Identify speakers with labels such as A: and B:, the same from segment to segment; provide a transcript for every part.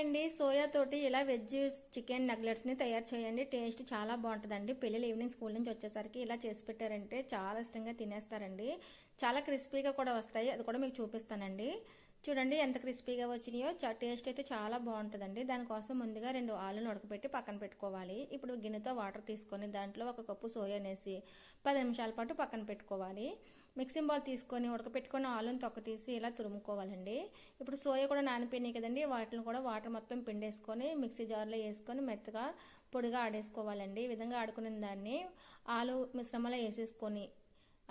A: అండి, సోయా తోటి ఇలా వెజ్ చికెన్ నగ్లెట్స్ ని తయారు చేయండి. టేస్ట్ చాలా బాగుంటుందండి. పిల్లలు ఈవినింగ్ స్కూల్ నుంచి వచ్చేసరికి ఇలా చేసి పెట్టారంటే చాలా ఇష్టంగా తినేస్తారండి. చాలా క్రిస్పీగా కూడా వస్తాయి, అది కూడా మీకు చూపిస్తానండి. చూడండి ఎంత క్రిస్పీగా వచ్చినాయో. టేస్ట్ అయితే చాలా బాగుంటుందండి. దానికోసం ముందుగా 2 ఆలుని ఉడకపెట్టి పక్కన పెట్టుకోవాలి. ఇప్పుడు గిన్నెతో వాటర్ తీసుకొని దాంట్లో 1 కప్పు సోయా వేసి 10 నిమిషాల పాటు పక్కన పెట్టుకోవాలి. మిక్సింగ్ బౌల్ తీసుకొని ఉడకపెట్టుకున్న ఆలుని తొక్క తీసి ఇలా తురుముకోవాలండి. ఇప్పుడు సోయా కూడా నానిపోయినాయి కదండి, వాటిని కూడా వాటర్ మొత్తం పిండేసుకొని మిక్సీ జార్లో వేసుకొని మెత్తగా పొడిగా ఆడేసుకోవాలండి. ఈ విధంగా ఆడుకున్న దాన్ని ఆలు మిశ్రమంలో వేసేసుకొని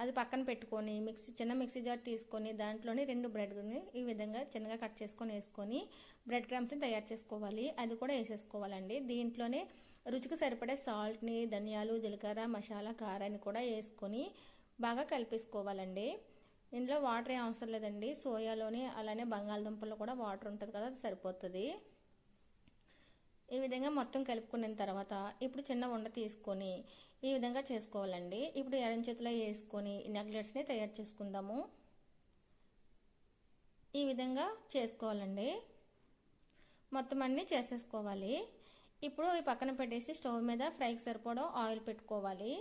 A: అది పక్కన పెట్టుకొని చిన్న మిక్సీ జార్ తీసుకొని దాంట్లోని 2 బ్రెడ్ని ఈ విధంగా చిన్నగా కట్ చేసుకొని వేసుకొని బ్రెడ్ క్రమ్స్ని తయారు చేసుకోవాలి. అది కూడా వేసేసుకోవాలండి. దీంట్లోనే రుచికి సరిపడే సాల్ట్ని, ధనియాలు, జీలకర్ర, మసాలా, కారాన్ని కూడా వేసుకొని బాగా కలిపేసుకోవాలండి. ఇందులో వాటర్ ఏం అవసరం లేదండి. సోయాలోని అలానే బంగాళదుంపల్లో కూడా వాటర్ ఉంటుంది కదా, అది సరిపోతుంది. ఈ విధంగా మొత్తం కలుపుకున్న తర్వాత ఇప్పుడు చిన్న ఉండ తీసుకొని ఈ విధంగా చేసుకోవాలండి. ఇప్పుడు ఎడం చేతిలో వేసుకొని నగ్లెట్స్ని తయారు చేసుకుందాము. ఈ విధంగా చేసుకోవాలండి. మొత్తం అన్నీ చేసేసుకోవాలి. ఇప్పుడు ఈ పక్కన పెట్టేసి స్టవ్ మీద ఫ్రైకి సరిపడా ఆయిల్ పెట్టుకోవాలి.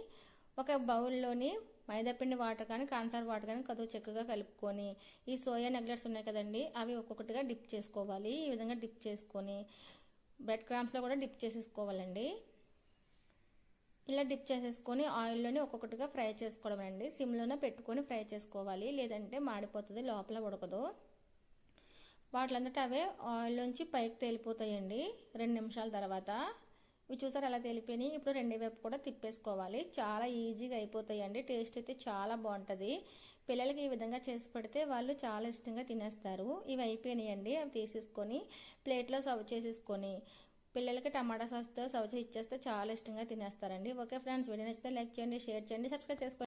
A: ఒక బౌల్లోని మైదాపిండి వాటర్ కానీ కార్న్ఫ్లవర్ వాటర్ కానీ కొద్దిగా చక్కగా కలుపుకొని ఈ సోయా నగ్లెట్స్ ఉన్నాయి కదండి, అవి ఒక్కొక్కటిగా డిప్ చేసుకోవాలి. ఈ విధంగా డిప్ చేసుకొని బ్రెడ్ క్రమ్స్లో కూడా డిప్ చేసేసుకోవాలండి. ఇలా డిప్ చేసేసుకొని ఆయిల్లోనే ఒక్కొక్కటిగా ఫ్రై చేసుకోవడం అండి. సిమ్లోనే పెట్టుకొని ఫ్రై చేసుకోవాలి, లేదంటే మాడిపోతుంది, లోపల ఉడకదు. వాటిలంతటా అవే ఆయిల్లోంచి పైకి తేలిపోతాయండి 2 నిమిషాల తర్వాత. ఇవి చూసారు అలా తేలిపోయినాయి. ఇప్పుడు 2 వైపు కూడా తిప్పేసుకోవాలి. చాలా ఈజీగా అయిపోతాయండి. టేస్ట్ అయితే చాలా బాగుంటుంది. పిల్లలకి ఈ విధంగా చేసి పెడితే వాళ్ళు చాలా ఇష్టంగా తినేస్తారు. ఇవి అయిపోయినాయండి. అవి తీసేసుకొని ప్లేట్లో సర్వ్ చేసేసుకొని పిల్లలకి టమాటా సాస్తో సర్వ్ చేసి ఇచ్చేస్తే చాలా ఇష్టంగా తినేస్తారండి. ఓకే ఫ్రెండ్స్, వీడియో నచ్చితే లైక్ చేయండి, షేర్ చేయండి, సబ్స్క్రైబ్ చేసుకోండి.